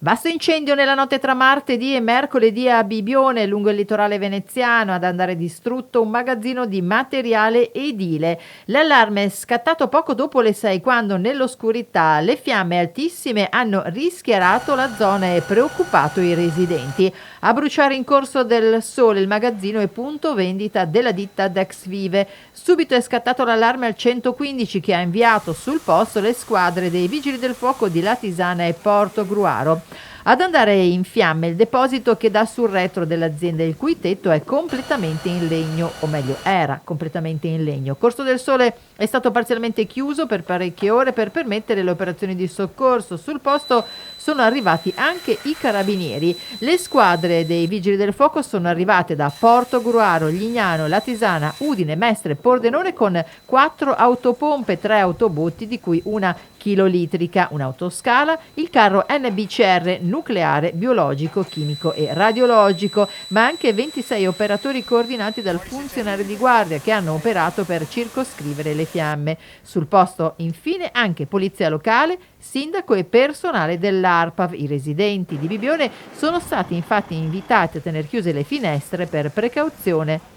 Vasto incendio nella notte tra martedì e mercoledì a Bibione, lungo il litorale veneziano, ad andare distrutto un magazzino di materiale edile. L'allarme è scattato poco dopo le 6, quando nell'oscurità le fiamme altissime hanno rischiarato la zona e preoccupato i residenti. A bruciare in Corso del Sole il magazzino e punto vendita della ditta Dexvive. Subito è scattato l'allarme al 115, che ha inviato sul posto le squadre dei Vigili del Fuoco di Latisana e Porto Gruaro. Ad andare in fiamme il deposito che dà sul retro dell'azienda, il cui tetto è completamente in legno, o meglio era completamente in legno. Corso del Sole è stato parzialmente chiuso per parecchie ore per permettere le operazioni di soccorso. Sul posto sono arrivati anche i carabinieri. Le squadre dei Vigili del Fuoco sono arrivate da Porto Gruaro, Lignano, Latisana, Udine, Mestre, Pordenone con 4 autopompe, 3 autobotti, di cui una chilolitrica, un'autoscala, il carro NBCR nucleare, biologico, chimico e radiologico, ma anche 26 operatori coordinati dal funzionario di guardia che hanno operato per circoscrivere le fiamme. Sul posto, infine, anche polizia locale, sindaco e personale dell'ARPAV. I residenti di Bibione sono stati infatti invitati a tenere chiuse le finestre per precauzione